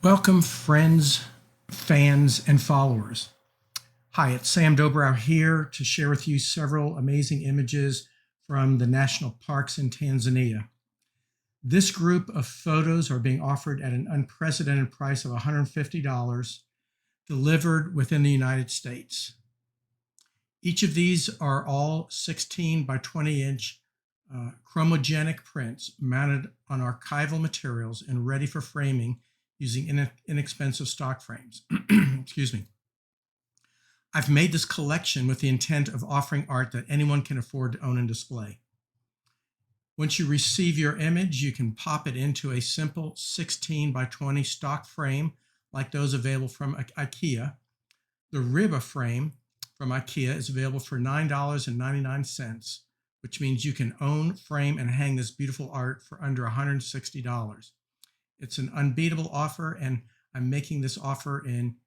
Welcome, friends, fans, and followers. Hi, it's Sam Dobrow here to share with you several amazing images from the national parks in Tanzania. This group of photos are being offered at an unprecedented price of $150, delivered within the United States. Each of these are all 16 by 20 inch chromogenic prints mounted on archival materials and ready for framing using inexpensive stock frames. Excuse me. I've made this collection with the intent of offering art that anyone can afford to own and display. Once you receive your image, you can pop it into a simple 16 by 20 stock frame like those available from IKEA. The Riba frame from IKEA is available for $9.99, which means you can own, frame, and hang this beautiful art for under $160. It's an unbeatable offer, and I'm making this offer in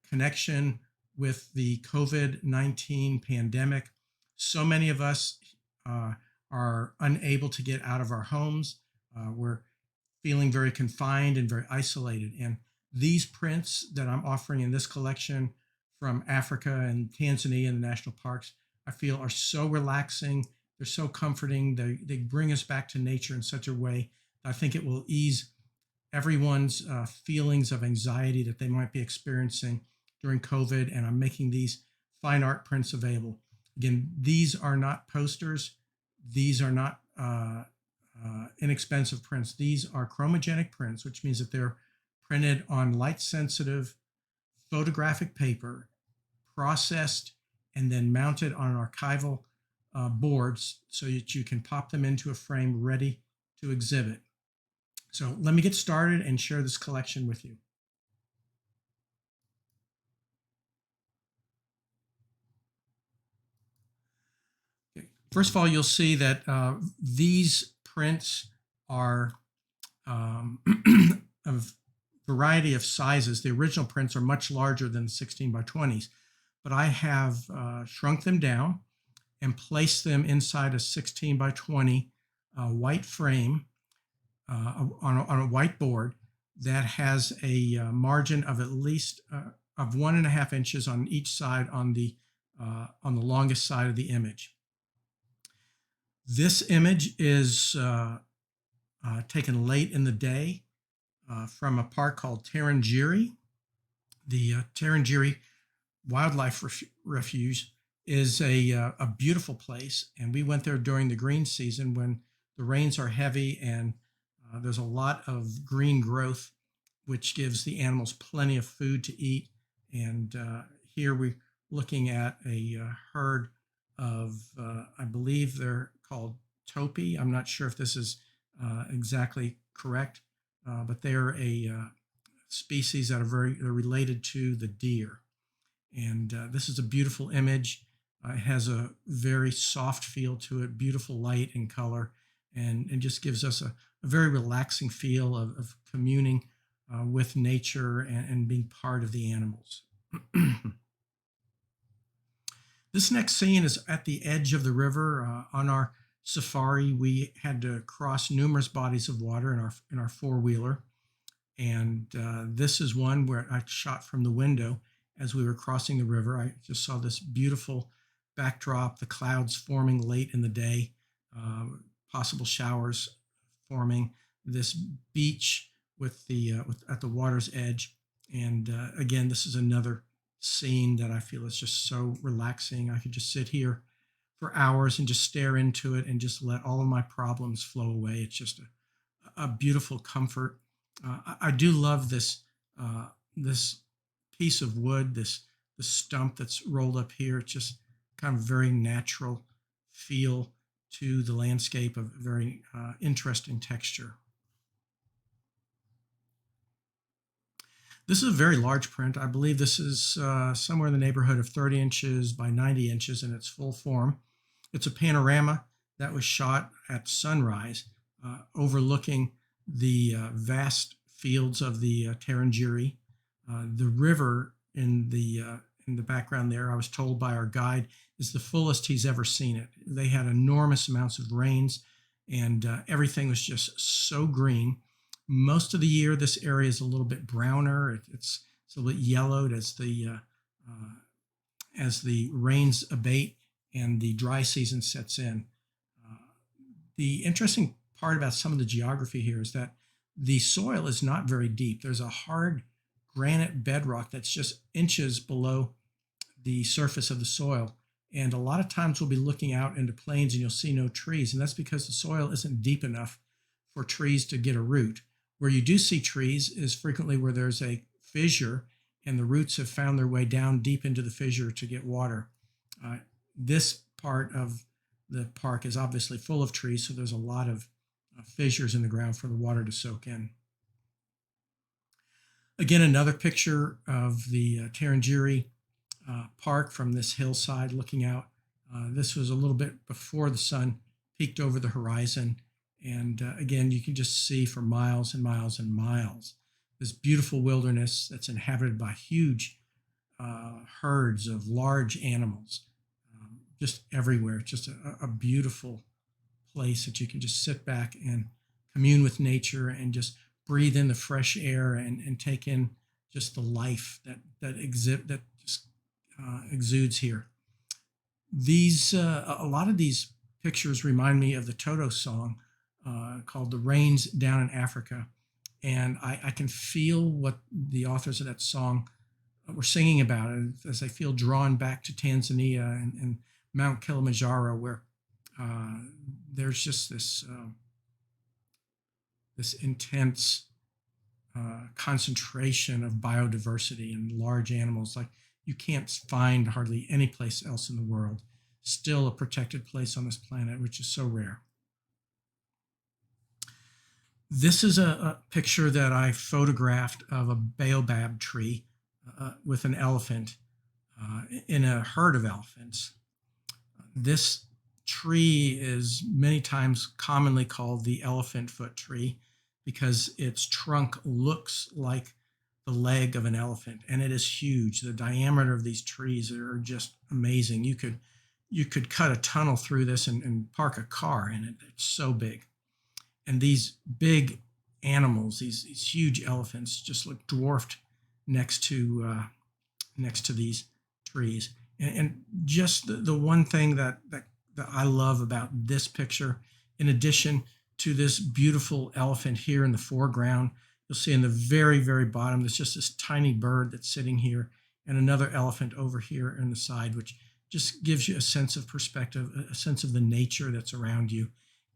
connection with the COVID-19 pandemic. So many of us are unable to get out of our homes. We're feeling very confined and very isolated. And these prints that I'm offering in this collection from Africa and Tanzania and the national parks, I feel are so relaxing. They're so comforting. They bring us back to nature in such a way that I think it will ease everyone's feelings of anxiety that they might be experiencing during COVID, and I'm making these fine art prints available. Again, these are not posters. These are not inexpensive prints. These are chromogenic prints, which means that they're printed on light-sensitive photographic paper, processed, and then mounted on archival boards so that you can pop them into a frame ready to exhibit. So let me get started and share this collection with you. Okay. First of all, you'll see that these prints are of variety of sizes. The original prints are much larger than the 16 by 20s, but I have shrunk them down and placed them inside a 16 by 20 white frame on a white board that has a margin of at least of 1.5 inches on each side on the longest side of the image. This image is taken late in the day from a park called Tarangiri. The Tarangiri Wildlife Refuge is a beautiful place, and we went there during the green season when the rains are heavy and there's a lot of green growth, which gives the animals plenty of food to eat. And here we're looking at a herd of, I believe they're called topi. I'm not sure if this is exactly correct, but they're a species that are related to the deer. And this is a beautiful image. It has a very soft feel to it, beautiful light and color, and just gives us a very relaxing feel of communing with nature and being part of the animals. This next scene is at the edge of the river. On our safari, we had to cross numerous bodies of water in our four-wheeler. And this is one where I shot from the window as we were crossing the river. I just saw this beautiful backdrop, the clouds forming late in the day, possible showers forming, this beach with at the water's edge. And again, this is another scene that I feel is just so relaxing. I could just sit here for hours and just stare into it and just let all of my problems flow away. It's just a beautiful comfort. I do love this this piece of wood, the stump that's rolled up here. It's just kind of very natural feel to the landscape, of very interesting texture. This is a very large print. I believe this is somewhere in the neighborhood of 30 inches by 90 inches in its full form. It's a panorama that was shot at sunrise, overlooking the vast fields of the Tarangiri. The river in the background there, I was told by our guide, is the fullest he's ever seen it. They had enormous amounts of rains, and everything was just so green. Most of the year, this area is a little bit browner. It's a little bit yellowed as the rains abate and the dry season sets in. Uh, the interesting part about some of the geography here is that the soil is not very deep. There's a hard granite bedrock that's just inches below the surface of the soil. And a lot of times we'll be looking out into plains and you'll see no trees. And that's because the soil isn't deep enough for trees to get a root. Where you do see trees is frequently where there's a fissure and the roots have found their way down deep into the fissure to get water. This part of the park is obviously full of trees, so there's a lot of fissures in the ground for the water to soak in. Again, another picture of the Tarangiri park from this hillside looking out. This was a little bit before the sun peaked over the horizon. And again, you can just see for miles and miles and miles this beautiful wilderness that's inhabited by huge herds of large animals just everywhere. It's just a beautiful place that you can just sit back and commune with nature and just breathe in the fresh air and take in just the life that just exudes here. These a lot of these pictures remind me of the Toto song called "The Rains Down in Africa," and I can feel what the authors of that song were singing about it as I feel drawn back to Tanzania and Mount Kilimanjaro, where there's just this intense concentration of biodiversity and large animals like you can't find hardly any place else in the world. Still a protected place on this planet, which is so rare. This is a picture that I photographed of a baobab tree with an elephant in a herd of elephants. This tree is many times commonly called the elephant foot tree because its trunk looks like the leg of an elephant, and it is huge. The diameter of these trees are just amazing. You could cut a tunnel through this and park a car in it. It's so big. And these big animals, these huge elephants, just look dwarfed next to these trees. And just the one thing that I love about this picture, in addition to this beautiful elephant here in the foreground, you'll see in the very, very bottom, there's just this tiny bird that's sitting here and another elephant over here on the side, which just gives you a sense of perspective, a sense of the nature that's around you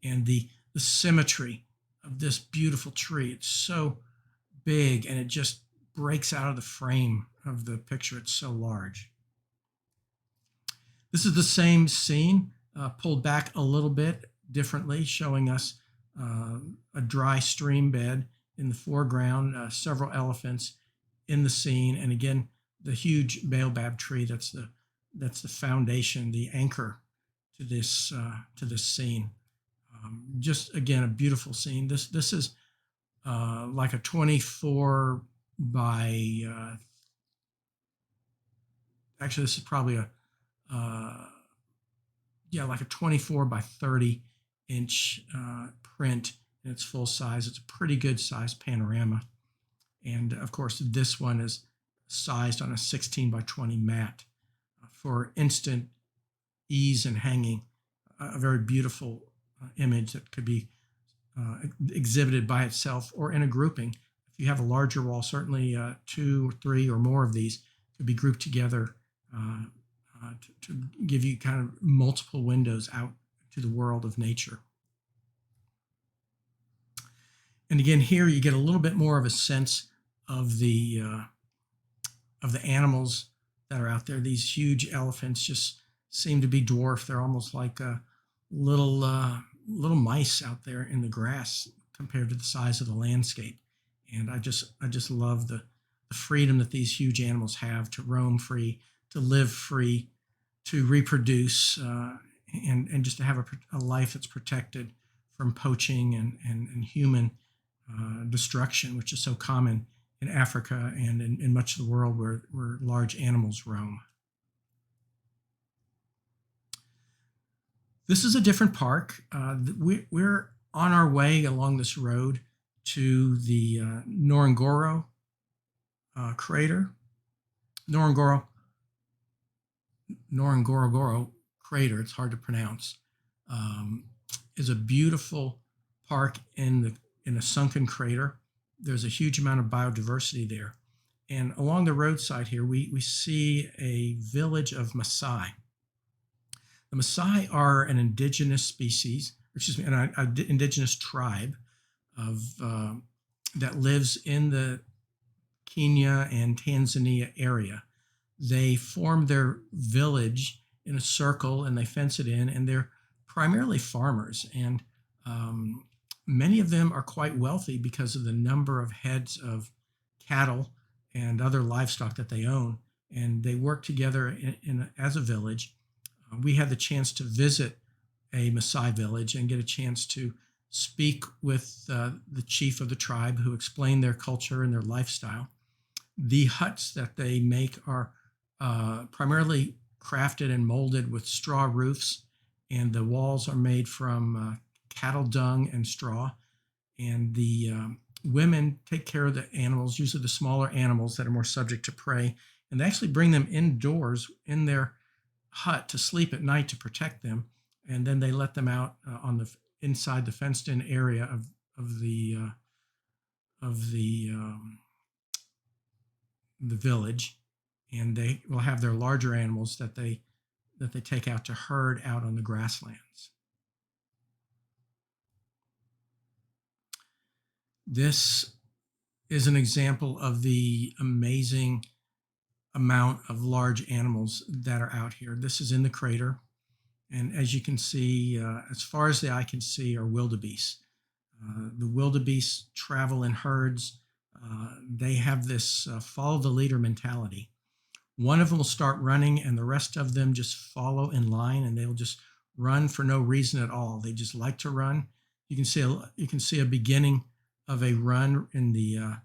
and the symmetry of this beautiful tree. It's so big and it just breaks out of the frame of the picture. It's so large. This is the same scene, pulled back a little bit differently, showing us a dry stream bed in the foreground, several elephants in the scene, and again, the huge baobab tree that's the foundation, the anchor to this scene. Just again, a beautiful scene. This is like a 24 by actually this is probably like a 24 by 30 inch print in its full size. It's a pretty good size panorama, and of course this one is sized on a 16 by 20 mat for instant ease and hanging. A very beautiful image that could be exhibited by itself or in a grouping. If you have a larger wall, certainly 2 or 3 or more of these could be grouped together to give you kind of multiple windows out to the world of nature. And again, here you get a little bit more of a sense of the animals that are out there. These huge elephants just seem to be dwarfed. They're almost like little mice out there in the grass compared to the size of the landscape. And I just love the freedom that these huge animals have to roam free, to live free, to reproduce, and just to have a life that's protected from poaching and human destruction, which is so common in Africa and in much of the world where large animals roam. This is a different park. We're on our way along this road to the Ngorongoro crater. Ngorongoro crater, it's hard to pronounce, is a beautiful park in a sunken crater. There's a huge amount of biodiversity there. And along the roadside here, we see a village of Maasai. The Maasai are an indigenous species, an indigenous tribe that lives in the Kenya and Tanzania area. They form their village in a circle and they fence it in, and they're primarily farmers. And many of them are quite wealthy because of the number of heads of cattle and other livestock that they own. And they work together as a village. We had the chance to visit a Maasai village and get a chance to speak with the chief of the tribe, who explained their culture and their lifestyle. The huts that they make are primarily crafted and molded with straw roofs, and the walls are made from cattle dung and straw. And the women take care of the animals, usually the smaller animals that are more subject to prey, and they actually bring them indoors in their hut to sleep at night to protect them, and then they let them out inside the fenced-in area of the village, and they will have their larger animals that they take out to herd out on the grasslands. This is an example of the amazing amount of large animals that are out here. This is in the crater, and as you can see, as far as the eye can see, are wildebeest. The wildebeest travel in herds. They have this follow the leader mentality. One of them will start running and the rest of them just follow in line, and they'll just run for no reason at all. They just like to run. You can see a beginning of a run in the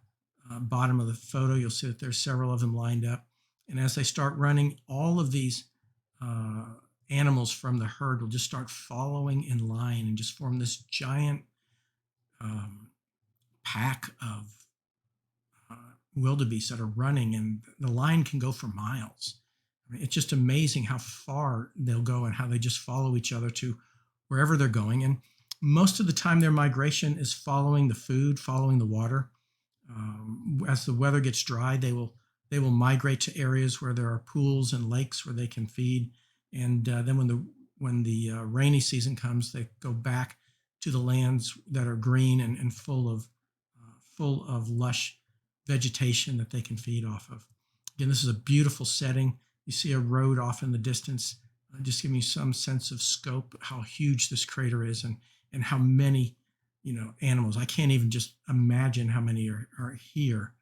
bottom of the photo. You'll see that there's several of them lined up. And as they start running, all of these animals from the herd will just start following in line and just form this giant pack of wildebeest that are running, and the line can go for miles. I mean, it's just amazing how far they'll go and how they just follow each other to wherever they're going. And most of the time their migration is following the food, following the water. As the weather gets dry, they will migrate to areas where there are pools and lakes where they can feed. And then when the rainy season comes, they go back to the lands that are green and full of lush vegetation that they can feed off of. Again, this is a beautiful setting. You see a road off in the distance, just giving you some sense of scope, how huge this crater is, and how many animals. I can't even just imagine how many are here,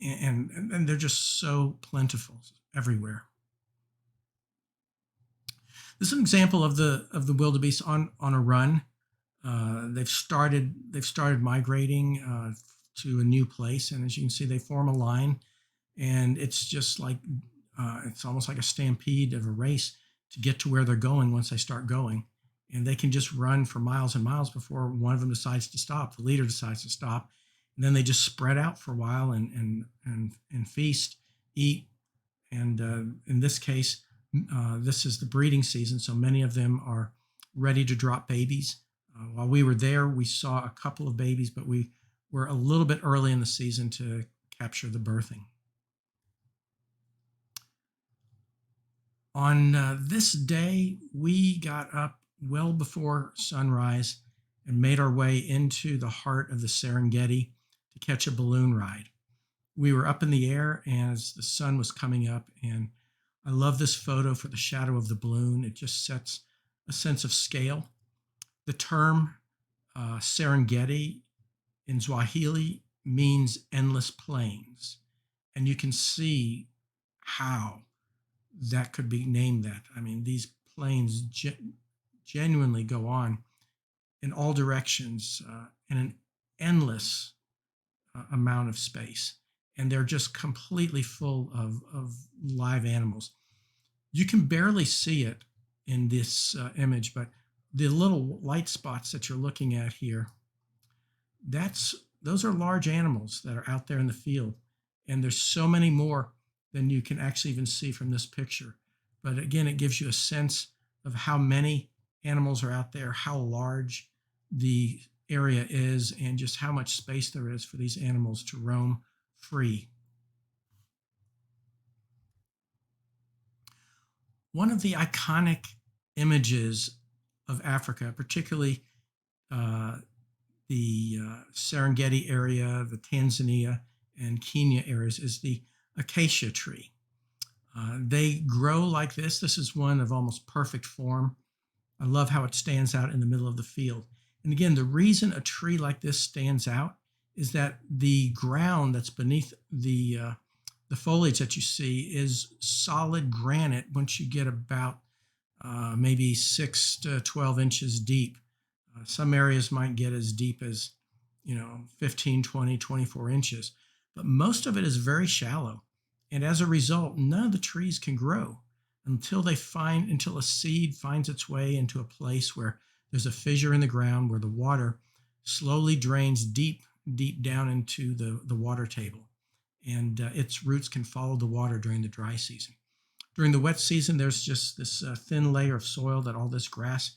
and they're just so plentiful everywhere. This is an example of the wildebeest on a run. They've started migrating to a new place, and as you can see, they form a line, and it's just like it's almost like a stampede of a race to get to where they're going once they start going. And they can just run for miles and miles before one of them decides to stop. The leader decides to stop, and then they just spread out for a while and feast, eat. And in this case, this is the breeding season, so many of them are ready to drop babies. While we were there, we saw a couple of babies, but we were a little bit early in the season to capture the birthing. On this day, we got up well before sunrise and made our way into the heart of the Serengeti to catch a balloon ride. We were up in the air as the sun was coming up, and I love this photo for the shadow of the balloon. It just sets a sense of scale. The term Serengeti in Swahili means endless plains, and you can see how that could be named that. I mean, these plains genuinely go on in all directions in an endless amount of space, and they're just completely full of live animals. You can barely see it in this image, but the little light spots that you're looking at here, those are large animals that are out there in the field. And there's so many more than you can actually even see from this picture. But again, it gives you a sense of how many animals are out there, how large the area is, and just how much space there is for these animals to roam free. One of the iconic images of Africa, particularly the Serengeti area, the Tanzania and Kenya areas, is the Acacia Tree. They grow like this. This is one of almost perfect form. I love how it stands out in the middle of the field. And again, the reason a tree like this stands out is that the ground that's beneath the foliage that you see is solid granite once you get about maybe 6 to 12 inches deep. Some areas might get as deep as 15, 20, 24 inches, but most of it is very shallow. And as a result, none of the trees can grow until a seed finds its way into a place where there's a fissure in the ground where the water slowly drains deep down into the water table. And its roots can follow the water during the dry season. During the wet season, there's just this thin layer of soil that all this grass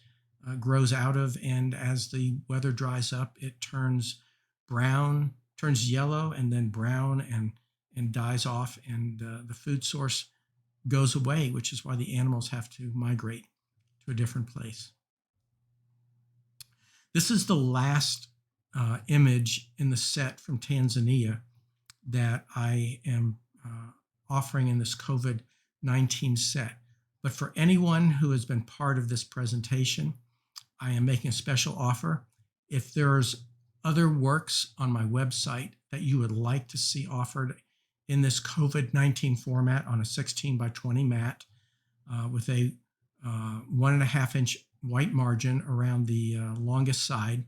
grows out of. And as the weather dries up, it turns brown, turns yellow, and then brown and dies off. And the food source goes away, which is why the animals have to migrate to a different place. This is the last image in the set from Tanzania that I am offering in this COVID-19 set. But for anyone who has been part of this presentation, I am making a special offer. If there's other works on my website that you would like to see offered in this COVID-19 format on a 16 by 20 mat with a 1.5 inch white margin around the longest side,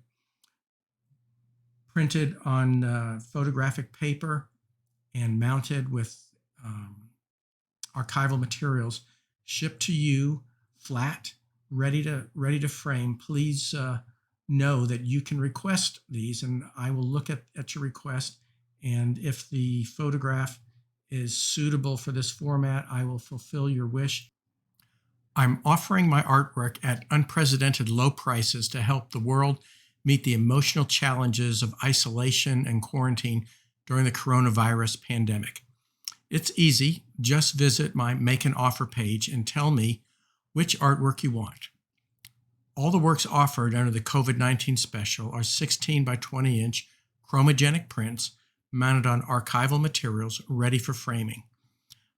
printed on photographic paper and mounted with archival materials, shipped to you flat, ready to frame, please know that you can request these, and I will look at your request. And if the photograph is suitable for this format, I will fulfill your wish. I'm offering my artwork at unprecedented low prices to help the world meet the emotional challenges of isolation and quarantine during the coronavirus pandemic. It's easy. Just visit my Make an Offer page and tell me which artwork you want. All the works offered under the COVID-19 special are 16 by 20 inch chromogenic prints mounted on archival materials ready for framing.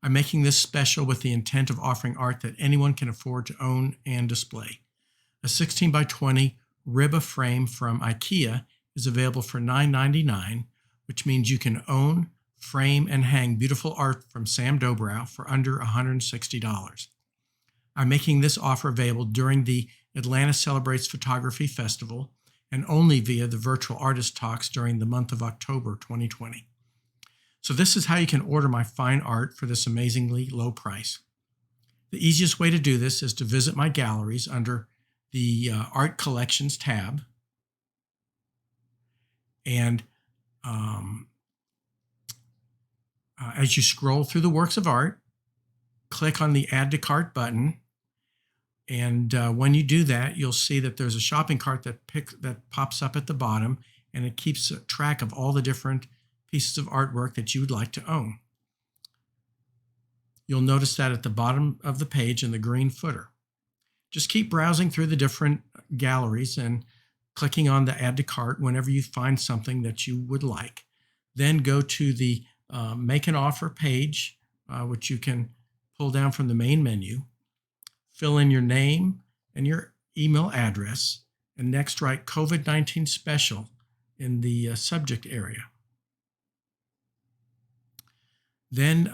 I'm making this special with the intent of offering art that anyone can afford to own and display. A 16 by 20 Riba frame from IKEA is available for $9.99, which means you can own, frame, and hang beautiful art from Sam Dobrow for under $160. I'm making this offer available during the Atlanta Celebrates Photography Festival and only via the virtual artist talks during the month of October 2020. So this is how you can order my fine art for this amazingly low price. The easiest way to do this is to visit my galleries under the Art Collections tab. And as you scroll through the works of art, click on the Add to Cart button. And when you do that, you'll see that there's a shopping cart that pops up at the bottom, and it keeps track of all the different pieces of artwork that you would like to own. You'll notice that at the bottom of the page in the green footer. Just keep browsing through the different galleries and clicking on the Add to Cart whenever you find something that you would like. Then go to the Make an Offer page, which you can pull down from the main menu. Fill in your name and your email address, and next write COVID-19 special in the subject area. Then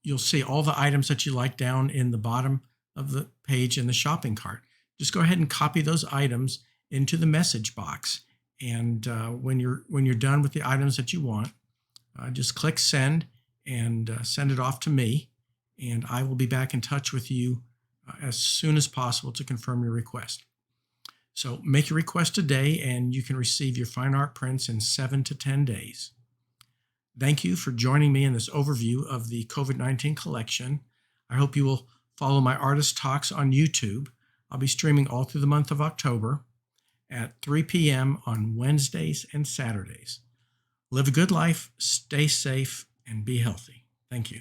you'll see all the items that you like down in the bottom of the page in the shopping cart. Just go ahead and copy those items into the message box. And when you're done with the items that you want, just click send and send it off to me. And I will be back in touch with you as soon as possible to confirm your request. So make your request today and you can receive your fine art prints in 7 to 10 days. Thank you for joining me in this overview of the COVID-19 collection. I hope you will follow my artist talks on YouTube. I'll be streaming all through the month of October at 3 p.m. on Wednesdays and Saturdays. Live a good life, stay safe, and be healthy. Thank you.